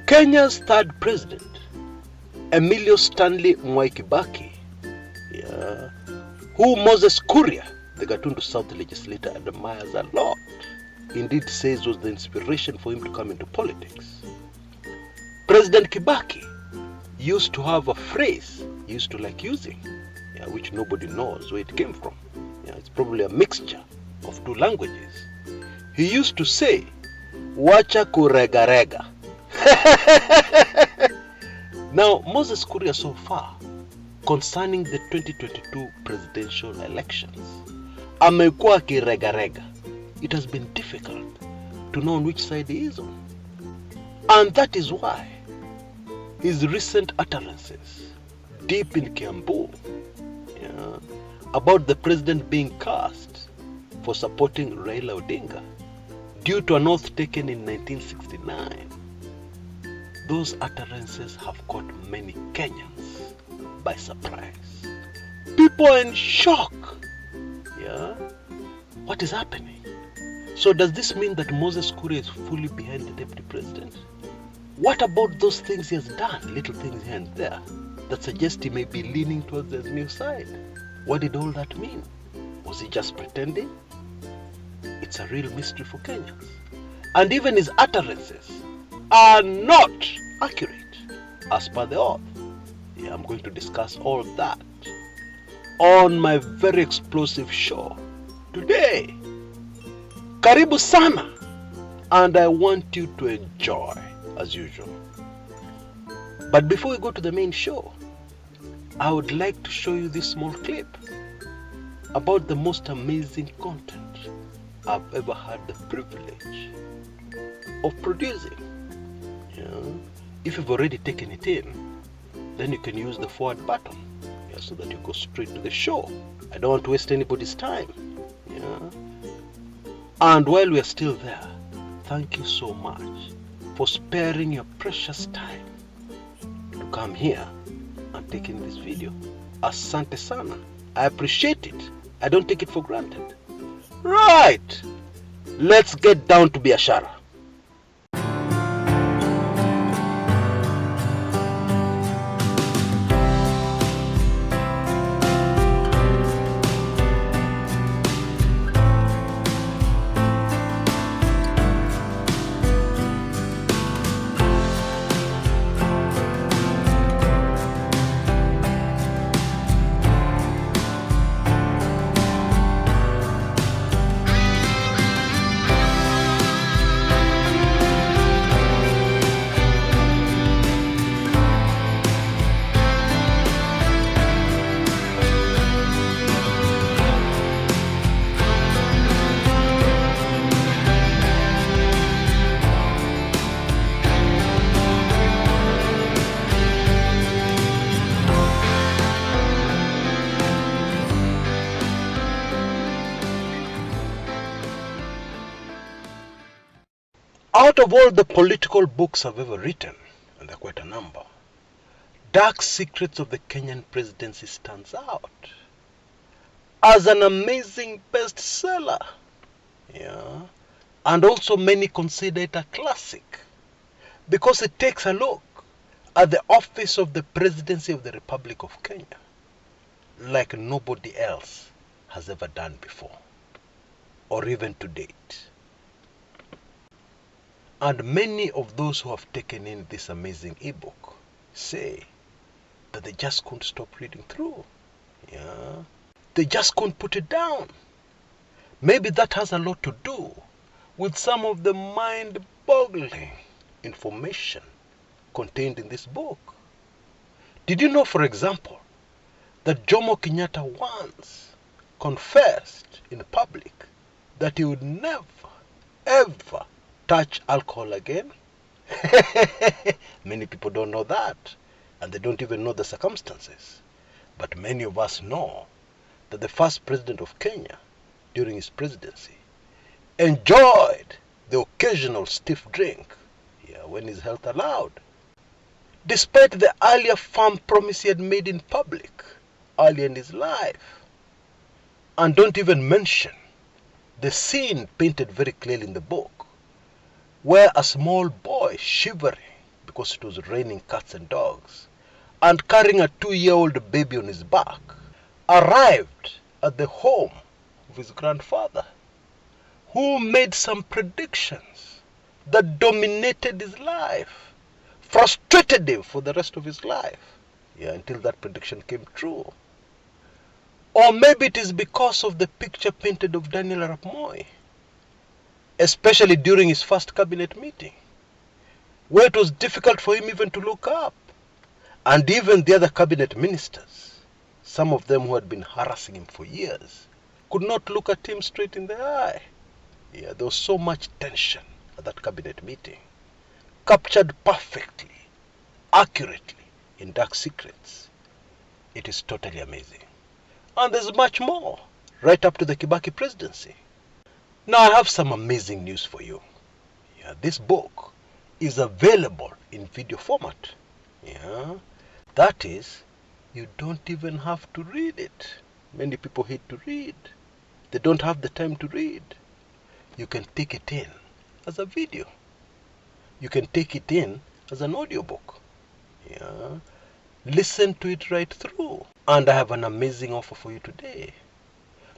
Kenya's third president, Emilio Stanley Mwai Kibaki, who Moses Kuria, the Gatundu South legislator, admires a lot, indeed says was the inspiration for him to come into politics. President Kibaki used to have a phrase he used to like using, which nobody knows where it came from. It's probably a mixture of two languages. He used to say, "Wacha kurega-rega." Now, Moses Kuria so far, concerning the 2022 presidential elections, amekuwa akirega-rega. It has been difficult to know on which side he is on. And that is why his recent utterances deep in Kiambu about the president being cast for supporting Raila Odinga due to an oath taken in 1969, those utterances have caught many Kenyans by surprise. People are in shock. What is happening? So does this mean that Moses Kuria is fully behind the deputy president? What about those things he has done, little things here and there, that suggest he may be leaning towards the new side? What did all that mean? Was he just pretending? It's a real mystery for Kenyans. And even his utterances are not accurate as per the oath. I'm going to discuss all that on my very explosive show today. Karibu sana, and I want you to enjoy as usual. But before we go to the main show, I would like to show you this small clip about the most amazing content I've ever had the privilege of producing. If you've already taken it in, then you can use the forward button so that you go straight to the show. I don't want to waste anybody's time. And while we are still there, thank you so much for sparing your precious time to come here and take in this video. Asante sana. I appreciate it. I don't take it for granted. Right. Let's get down to biashara. Out of all the political books I've ever written, and there are quite a number, Dark Secrets of the Kenyan Presidency stands out as an amazing bestseller. And also many consider it a classic because it takes a look at the office of the Presidency of the Republic of Kenya like nobody else has ever done before, or even to date. And many of those who have taken in this amazing ebook say that they just couldn't stop reading through. They just couldn't put it down. Maybe that has a lot to do with some of the mind-boggling information contained in this book. Did you know, for example, that Jomo Kenyatta once confessed in public that he would never, ever touch alcohol again? Many people don't know that, and they don't even know the circumstances. But many of us know that the first president of Kenya, during his presidency, enjoyed the occasional stiff drink when his health allowed, despite the earlier firm promise he had made in public earlier in his life. And don't even mention the scene painted very clearly in the book where a small boy shivering because it was raining cats and dogs and carrying a 2-year-old baby on his back arrived at the home of his grandfather, who made some predictions that dominated his life, frustrated him for the rest of his life, until that prediction came true. Or maybe it is because of the picture painted of Daniel Arap Moi, especially during his first cabinet meeting, where it was difficult for him even to look up. And even the other cabinet ministers, some of them who had been harassing him for years, could not look at him straight in the eye. There was so much tension at that cabinet meeting, captured perfectly, accurately in Dark Secrets. It is totally amazing. And there's much more, right up to the Kibaki presidency. Now I have some amazing news for you. This book is available in video format. That is, you don't even have to read it. Many people hate to read. They don't have the time to read. You can take it in as a video. You can take it in as an audiobook. Listen to it right through. And I have an amazing offer for you today.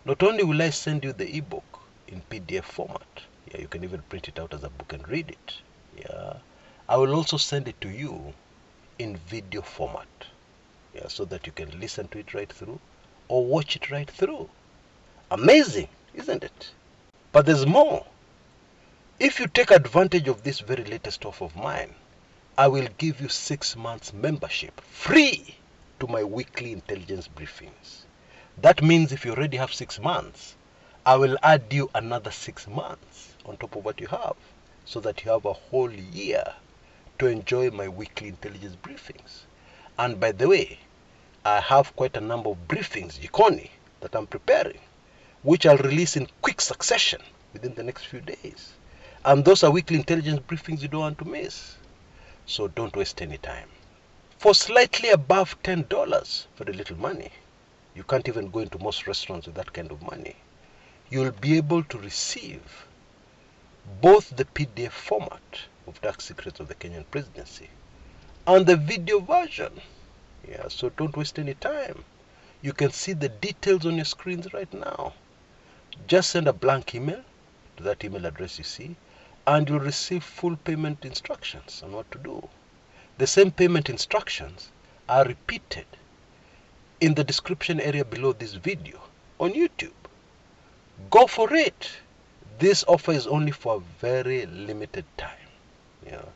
Not only will I send you the ebook in PDF format, you can even print it out as a book and read it. I will also send it to you in video format, so that you can listen to it right through or watch it right through. Amazing, isn't it? But there's more. If you take advantage of this very latest offer of mine, I will give you 6 months membership free to my weekly intelligence briefings. That means if you already have 6 months, I will add you another 6 months on top of what you have, so that you have a whole year to enjoy my weekly intelligence briefings. And by the way, I have quite a number of briefings, Jikoni, that I'm preparing, which I'll release in quick succession within the next few days. And those are weekly intelligence briefings you don't want to miss. So don't waste any time. For slightly above $10, very little money, you can't even go into most restaurants with that kind of money, you'll be able to receive both the PDF format of Dark Secrets of the Kenyan Presidency and the video version. So don't waste any time. You can see the details on your screens right now. Just send a blank email to that email address you see, and you'll receive full payment instructions on what to do. The same payment instructions are repeated in the description area below this video on YouTube. Go for it. This offer is only for a very limited time.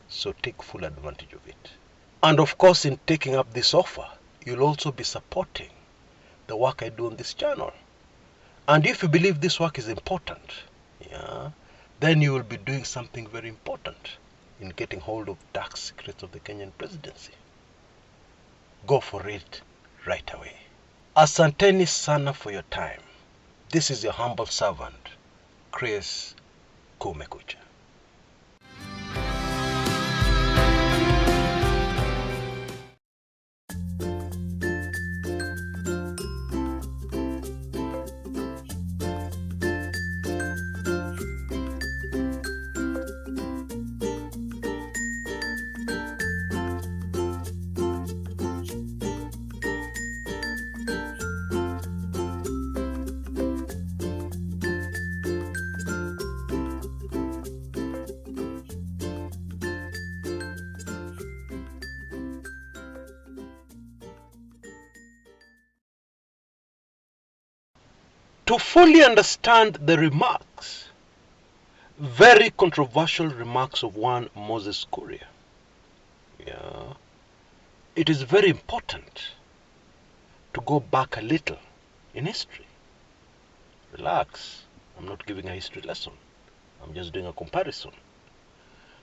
So take full advantage of it. And of course, in taking up this offer, you'll also be supporting the work I do on this channel. And if you believe this work is important, then you will be doing something very important in getting hold of Dark Secrets of the Kenyan Presidency. Go for it right away. Asanteni sana for your time. This is your humble servant, Chris Kumekucha. To fully understand the remarks, very controversial remarks of one Moses Kuria, it is very important to go back a little in history. Relax, I'm not giving a history lesson. I'm just doing a comparison.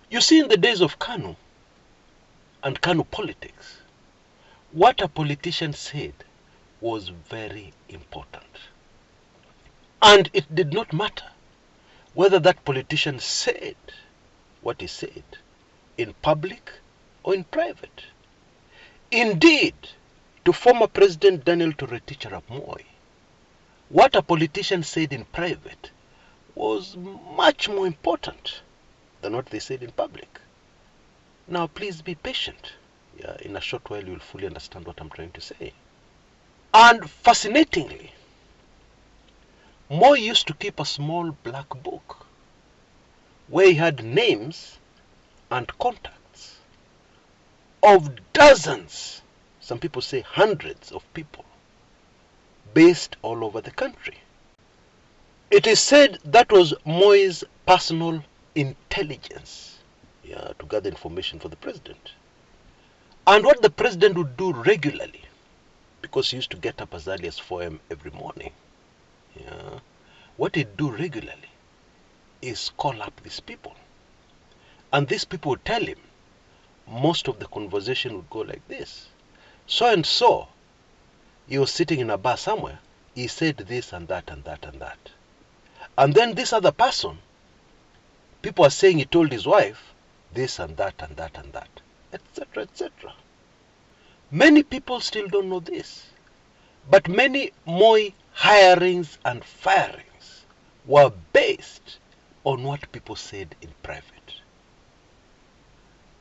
You see, in the days of KANU and KANU politics, what a politician said was very important. And it did not matter whether that politician said what he said in public or in private. Indeed, to former President Daniel Toroitich arap Moi, what a politician said in private was much more important than what they said in public. Now, please be patient. Yeah, in a short while, you'll fully understand what I'm trying to say. And fascinatingly, Moi used to keep a small black book where he had names and contacts of dozens, some people say hundreds of people, based all over the country. It is said that was Moi's personal intelligence, yeah, to gather information for the president. And what the president would do regularly, because he used to get up as early as 4 a.m. every morning, yeah, what he'd do regularly is call up these people. And these people would tell him, most of the conversation would go like this. So and so, he was sitting in a bar somewhere, he said this and that and that and that. And then this other person, people are saying he told his wife this and that and that and that, etc., etc. Many people still don't know this. But many Moi hirings and firings were based on what people said in private.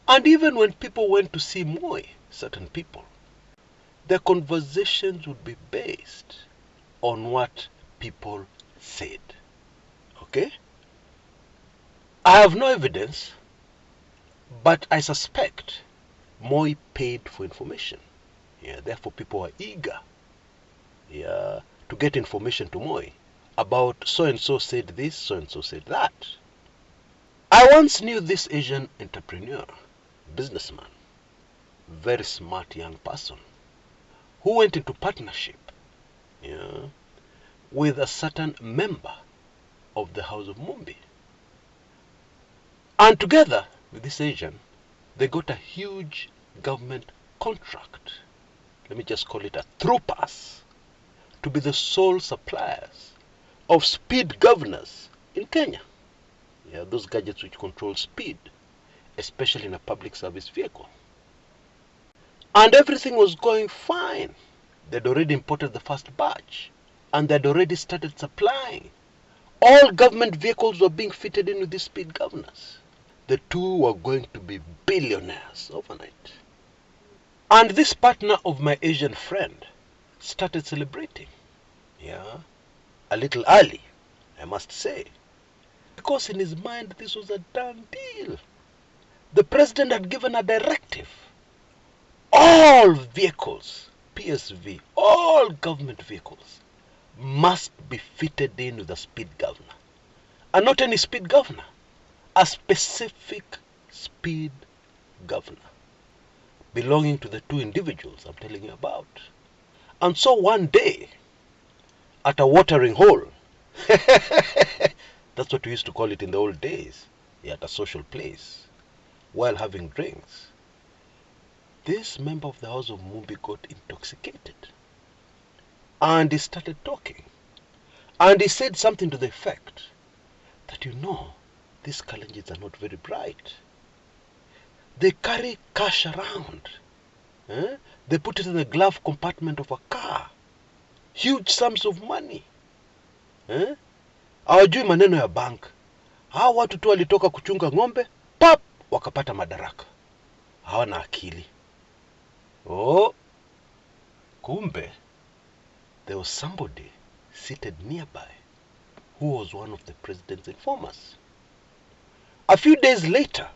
And even when people went to see Moi, certain people, their conversations would be based on what people said. Okay? I have no evidence, but I suspect Moi paid for information. Yeah, therefore people were eager, yeah, to get information to Moi about so-and-so said this, so-and-so said that. I once knew this Asian entrepreneur, businessman, very smart young person, who went into partnership, yeah, with a certain member of the House of Mumbi. And together with this Asian, they got a huge government contract. Let me just call it a through pass, to be the sole suppliers of speed governors in Kenya. Yeah, those gadgets which control speed, especially in a public service vehicle. And everything was going fine. They'd already imported the first batch, and they'd already started supplying. All government vehicles were being fitted in with these speed governors. The two were going to be billionaires overnight. And this partner of my Asian friend started celebrating. Yeah, a little early, I must say. Because in his mind, this was a done deal. The president had given a directive. All vehicles, PSV, all government vehicles, must be fitted in with a speed governor. And not any speed governor, a specific speed governor, belonging to the two individuals I'm telling you about. And so one day, at a watering hole, that's what we used to call it in the old days, at a social place, while having drinks, this member of the House of Mumbi got intoxicated. And he started talking. And he said something to the effect that, these Kalenjins are not very bright. They carry cash around. They put it in the glove compartment of a car. Huge sums of money. Hawajui maneno ya bank. Hawa watu tu walitoka kuchunga ng'ombe, pap, wakapata madaraka. Hawana akili. Oh, kumbe, there was somebody seated nearby who was one of the president's informers. A few days later,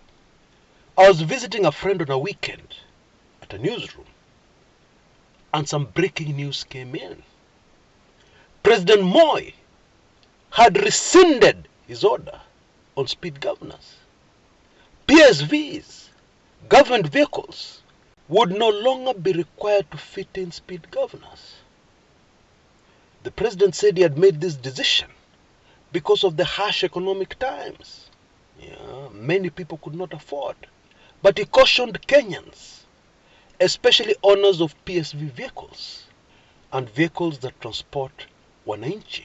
I was visiting a friend on a weekend at a newsroom, and some breaking news came in. President Moi had rescinded his order on speed governors. PSVs, government vehicles, would no longer be required to fit in speed governors. The president said he had made this decision because of the harsh economic times. Many people could not afford. But he cautioned Kenyans, especially owners of PSV vehicles and vehicles that transport wananchi,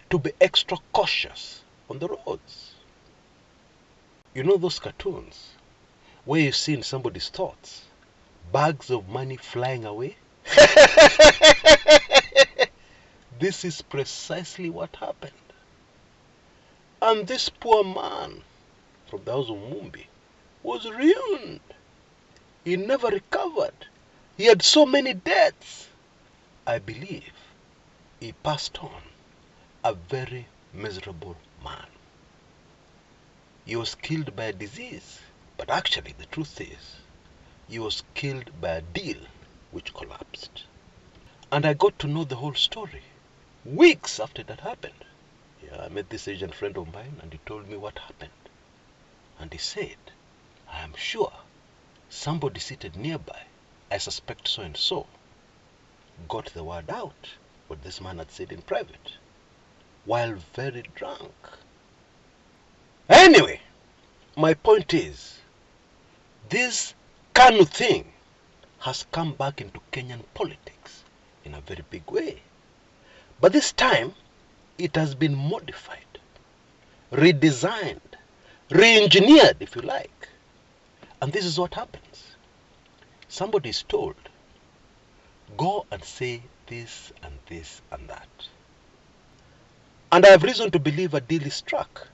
to be extra cautious on the roads. You know those cartoons where you see in somebody's thoughts bags of money flying away? This is precisely what happened. And this poor man from the House of Mumbi was ruined. He never recovered. He had so many deaths. I believe he passed on a very miserable man. He was killed by a disease, but actually the truth is, he was killed by a deal which collapsed. And I got to know the whole story weeks after that happened. Yeah, I met this Asian friend of mine and he told me what happened. And he said, I am sure somebody seated nearby, I suspect so and so, got the word out what this man had said in private while very drunk. Anyway, my point is, this KANU thing has come back into Kenyan politics in a very big way. But this time, it has been modified, redesigned, re-engineered, if you like. And this is what happens. Somebody is told, go and say this and this and that. And I have reason to believe a deal is struck.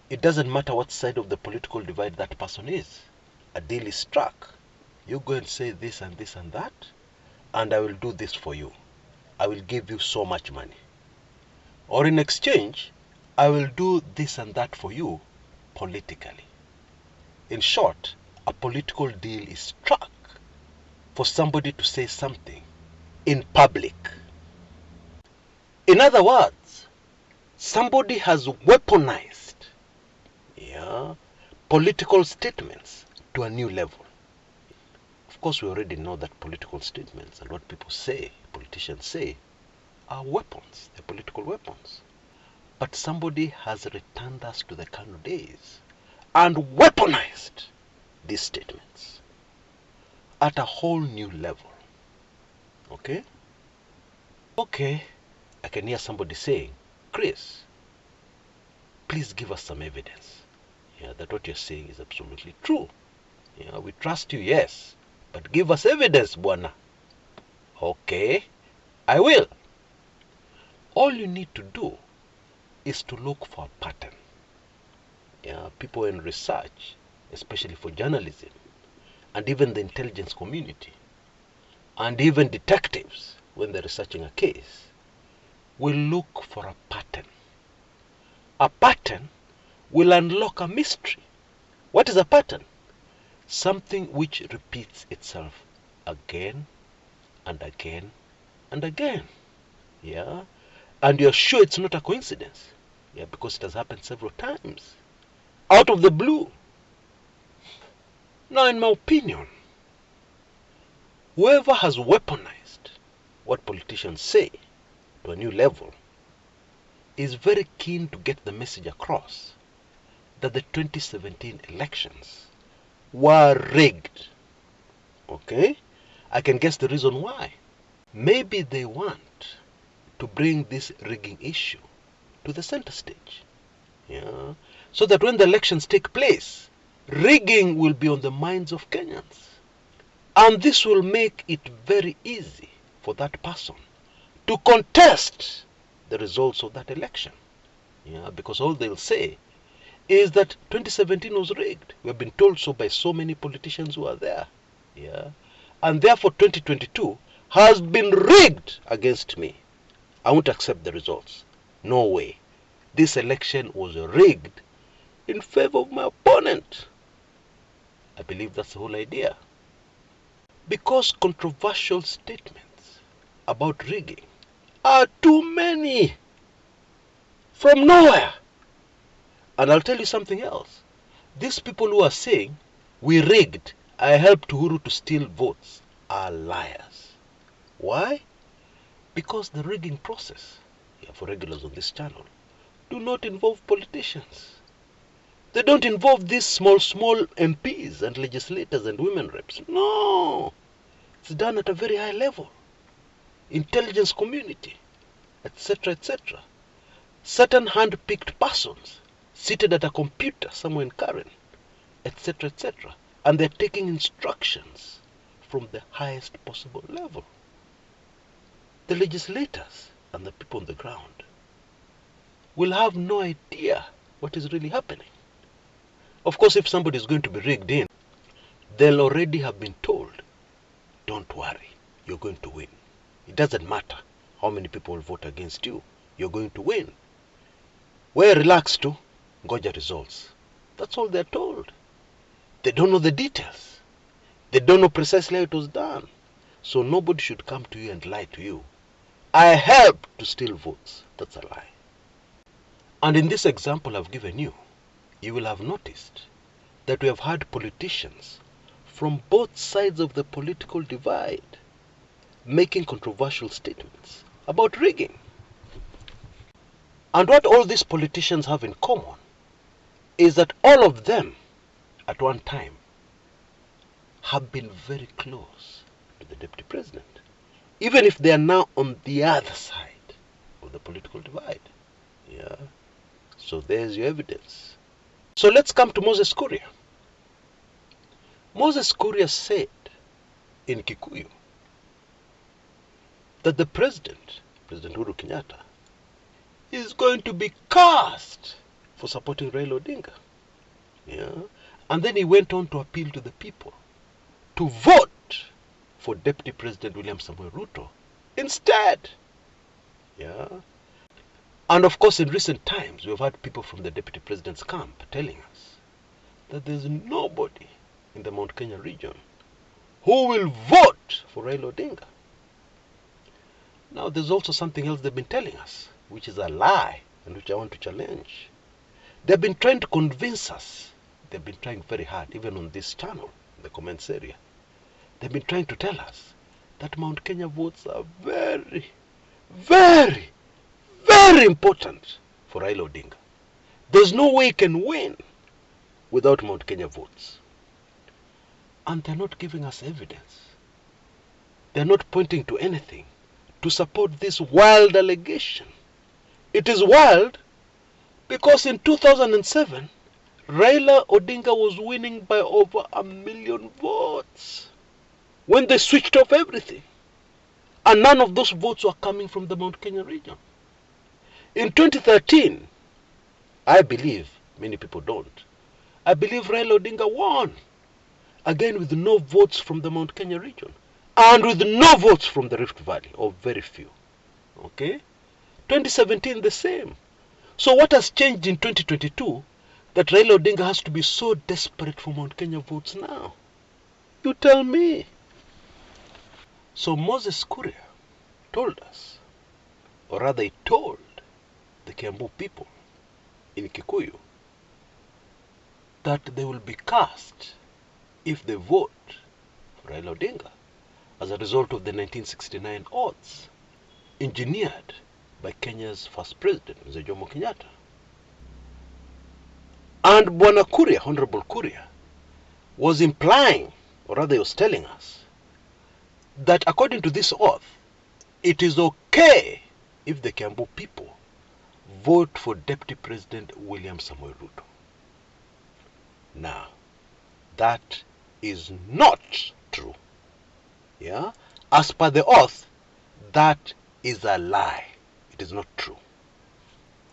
It doesn't matter what side of the political divide that person is. A deal is struck. You go and say this and this and that, and I will do this for you. I will give you so much money. Or in exchange, I will do this and that for you politically. In short, a political deal is struck for somebody to say something in public. In other words, somebody has weaponized political statements to a new level. Of course, we already know that political statements and what people say, politicians say, are weapons. They're political weapons. But somebody has returned us to the KANU days and weaponized these statements at a whole new level. Okay? Okay, I can hear somebody saying, Chris, please give us some evidence that what you're saying is absolutely true. We trust you, yes, but give us evidence, Bwana. Okay, I will. All you need to do is to look for a pattern. People in research, especially for journalism, and even the intelligence community, and even detectives, when they're researching a case, will look for a pattern. A pattern will unlock a mystery. What is a pattern? Something which repeats itself again and again and again. And you're sure it's not a coincidence. Because it has happened several times. Out of the blue. Now, in my opinion, whoever has weaponized what politicians say to a new level is very keen to get the message across that the 2017 elections were rigged. Okay? I can guess the reason why. Maybe they want to bring this rigging issue to the center stage. So that when the elections take place, rigging will be on the minds of Kenyans. And this will make it very easy for that person to contest the results of that election. Because all they'll say is that 2017 was rigged. We have been told so by so many politicians who are there. And therefore 2022 has been rigged against me. I won't accept the results. No way. This election was rigged in favor of my opponent. I believe that's the whole idea. Because controversial statements about rigging are too many. From nowhere. And I'll tell you something else. These people who are saying, we rigged, I helped Uhuru to steal votes, are liars. Why? Because the rigging process, for regulars on this channel, do not involve politicians. They don't involve these small MPs and legislators and women reps. No. It's done at a very high level. Intelligence community, etc., etc. Certain hand-picked persons seated at a computer somewhere in Karen, etc., etc. And they're taking instructions from the highest possible level. The legislators and the people on the ground will have no idea what is really happening. Of course, if somebody is going to be rigged in, they'll already have been told, don't worry, you're going to win. It doesn't matter how many people will vote against you, you're going to win. We're relaxed to ngoja results. That's all they're told. They don't know the details. They don't know precisely how it was done. So nobody should come to you and lie to you. I helped to steal votes. That's a lie. And in this example I've given you, you will have noticed that we have had politicians from both sides of the political divide making controversial statements about rigging. And what all these politicians have in common is that all of them at one time have been very close to the deputy president, even if they are now on the other side of the political divide. Yeah. So there's your evidence. So let's come to Moses Kuria. Moses Kuria said in Kikuyu that the President Uhuru Kenyatta, is going to be cast for supporting Raila Odinga. Yeah. And then he went on to appeal to the people to vote for Deputy President William Samoei Ruto instead. Yeah. And of course, in recent times, we've had people from the Deputy President's camp telling us that there's nobody in the Mount Kenya region who will vote for Raila Odinga. Now, there's also something else they've been telling us, which is a lie and which I want to challenge. They've been trying to convince us. They've been trying very hard, even on this channel, in the comments area. They've been trying to tell us that Mount Kenya votes are very, very, very important for Raila Odinga. There's no way he can win without Mount Kenya votes. And they're not giving us evidence. They're not pointing to anything to support this wild allegation. It is wild because in 2007, Raila Odinga was winning by over 1 million votes when they switched off everything. And none of those votes were coming from the Mount Kenya region. In 2013, I believe, many people don't, I believe Raila Odinga won, again with no votes from the Mount Kenya region, and with no votes from the Rift Valley, or very few. Okay? 2017, the same. So what has changed in 2022 that Raila Odinga has to be so desperate for Mount Kenya votes now? You tell me. So Moses Kuria told us, or rather he told the Kiambu people in Kikuyu, that they will be cast if they vote for Raila Odinga as a result of the 1969 odds engineered by Kenya's first president, Mzee Jomo Kenyatta. And Bwana Kuria, Honorable Kuria, was implying, or rather he was telling us, that according to this oath, it is okay if the Kiambu people vote for Deputy President William Samoei Ruto. Now, that is not true. Yeah? As per the oath, that is a lie. It is not true.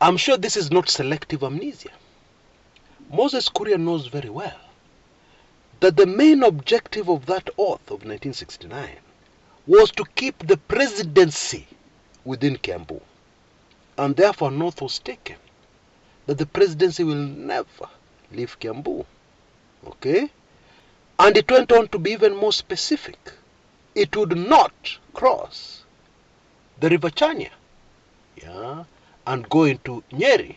I'm sure this is not selective amnesia. Moses Kuria knows very well that the main objective of that oath of 1969 was to keep the presidency within Kiambu. And therefore an oath was taken that the presidency will never leave Kiambu. Okay? And it went on to be even more specific. It would not cross the River Chania, yeah, and go into Nyeri.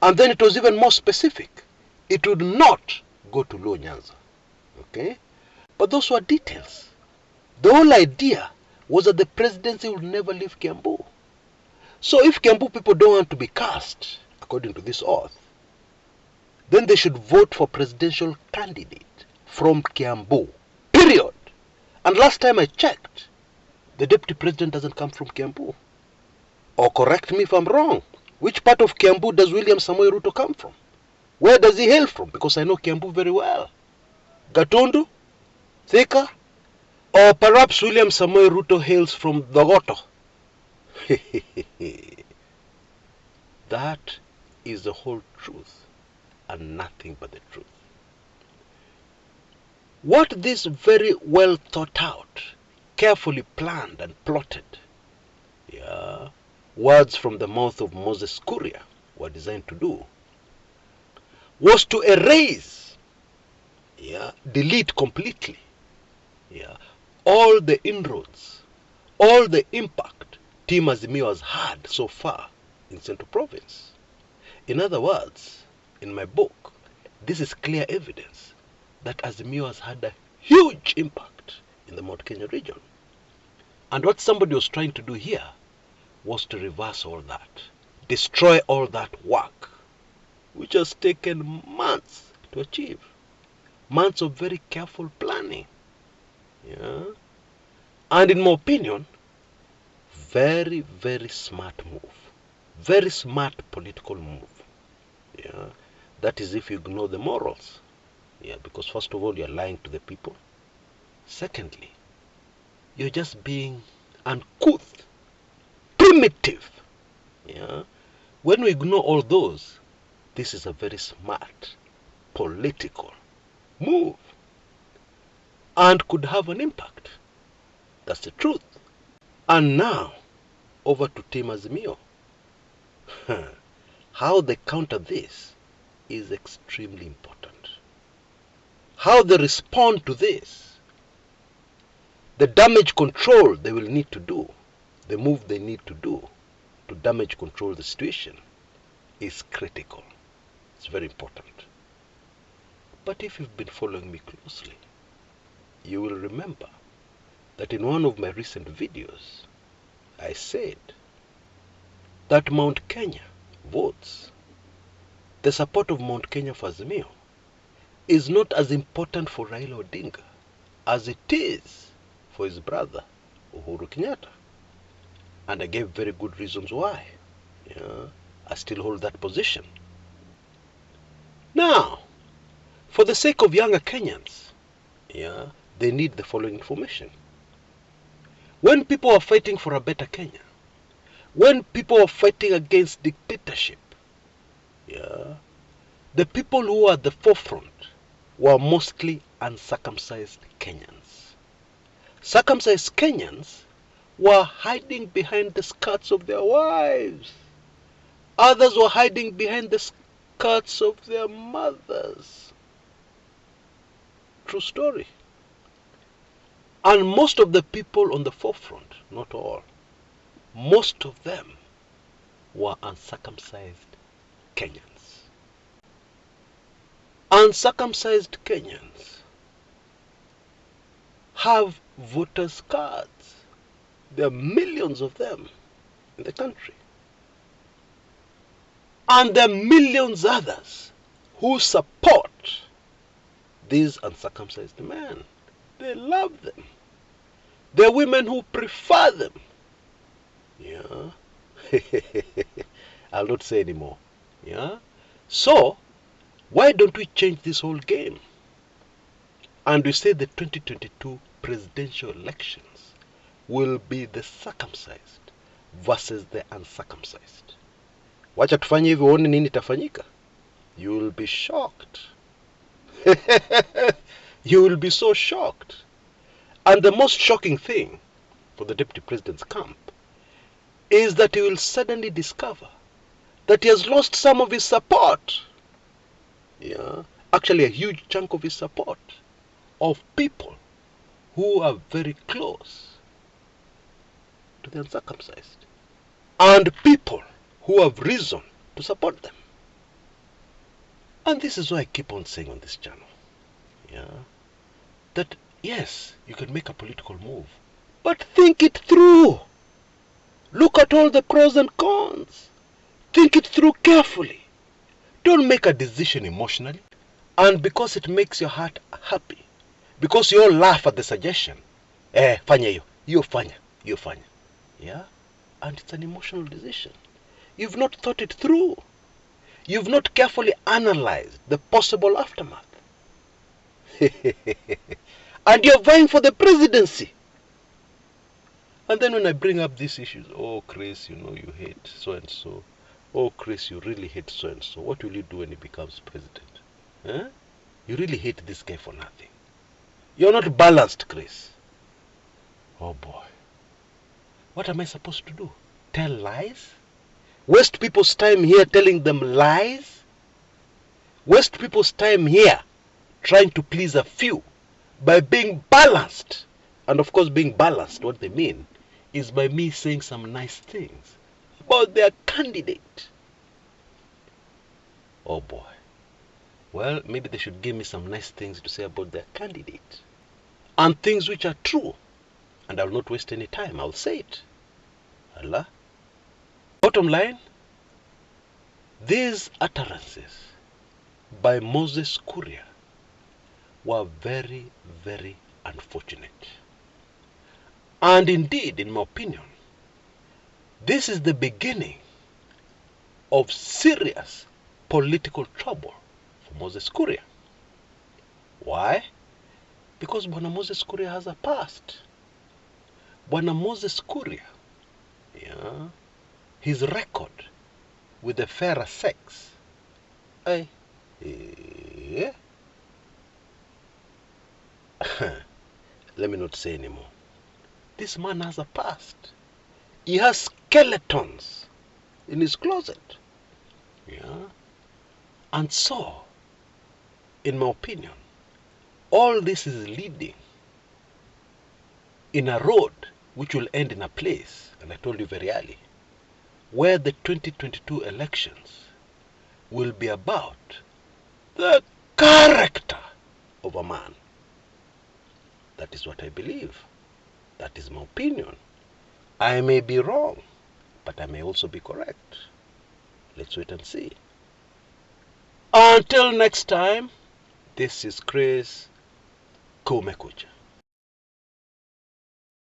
And then it was even more specific. It would not go to Luo Nyanza. Okay? But those were details. The whole idea was that the presidency would never leave Kiambu. So if Kiambu people don't want to be cast, according to this oath, then they should vote for presidential candidate from Kiambu. Period. And last time I checked, the deputy president doesn't come from Kiambu. Or correct me if I'm wrong. Which part of Kiambu does William Samoei Ruto come from? Where does he hail from? Because I know Kiambu very well. Gatundu? Thika? Or perhaps William Samoei Ruto hails from Dogoto? That is the whole truth. and nothing but the truth. What this very well thought out, carefully planned and plotted, words from the mouth of Moses Kuria were designed to do was to erase, delete completely, all the inroads, all the impact Team Azimio has had so far in Central Province. In other words, in my book, this is clear evidence that Azimio has had a huge impact in the Mount Kenya region. And what somebody was trying to do here was to reverse all that, destroy all that work, which has taken months to achieve, months of very careful planning. And in my opinion, very, very smart move, very smart political move. That is if you ignore the morals. Because first of all, you're lying to the people. Secondly, you're just being uncouth, primitive. When we ignore all those, this is a very smart political move and could have an impact. That's the truth. And now, over to Team Azimio. How they counter this is extremely important. How they respond to this, the damage control they will need to do, the move they need to do to damage control the situation is critical. It's very important. But if you've been following me closely, you will remember that in one of my recent videos, I said that Mount Kenya votes, the support of Mount Kenya for Azimio, is not as important for Raila Odinga as it is for his brother Uhuru Kenyatta. And I gave very good reasons why. I still hold that position. Now, for the sake of younger Kenyans, they need the following information. When people are fighting for a better Kenya, when people are fighting against dictatorship, the people who are at the forefront were mostly uncircumcised Kenyans. Circumcised Kenyans were hiding behind the skirts of their wives. Others were hiding behind the skirts of their mothers. True story. And most of the people on the forefront, not all, most of them were uncircumcised Kenyans. Uncircumcised Kenyans have voters' cards. There are millions of them in the country. And there are millions others who support these uncircumcised men. They love them. There are women who prefer them. I'll not say anymore. So, why don't we change this whole game? And we say the 2022 presidential elections will be the circumcised versus the uncircumcised. Wacha tufanye hivyo uone nini itafanyika. You will be shocked. You will be so shocked. And the most shocking thing for the deputy president's camp is that he will suddenly discover that he has lost some of his support. Actually a huge chunk of his support of people who are very close to the uncircumcised and people who have reason to support them. And this is why I keep on saying on this channel, that yes, you can make a political move, but think it through. Look at all the pros and cons. Think it through carefully. Don't make a decision emotionally, and because it makes your heart happy, because you all laugh at the suggestion, fanya hiyo, you fanya. And it's an emotional decision. You've not thought it through. You've not carefully analyzed the possible aftermath. And you're vying for the presidency. And then when I bring up these issues, oh Chris, you hate so and so. Oh, Chris, you really hate so-and-so. What will you do when he becomes president? Huh? You really hate this guy for nothing. You're not balanced, Chris. Oh, boy. What am I supposed to do? Tell lies? Waste people's time here telling them lies? Waste people's time here trying to please a few by being balanced. And of course, being balanced, what they mean is by me saying some nice things about their candidate. Oh boy. Well, maybe they should give me some nice things to say about their candidate. And things which are true. And I'll not waste any time. I'll say it. Allah. Bottom line, these utterances by Moses Kuria were very, very unfortunate. And indeed, in my opinion, this is the beginning of serious political trouble for Moses Kuria. Why? Because Bwana Moses Kuria has a past. Bwana Moses Kuria, yeah, his record with the fairer sex, let me not say anymore. This man has a past. He has skeletons in his closet. Yeah. And so, in my opinion, all this is leading in a road which will end in a place, and I told you very early, where the 2022 elections will be about the character of a man. That is what I believe. That is my opinion. I may be wrong, but I may also be correct. Let's wait and see. Until next time, this is Chris Kumekucha.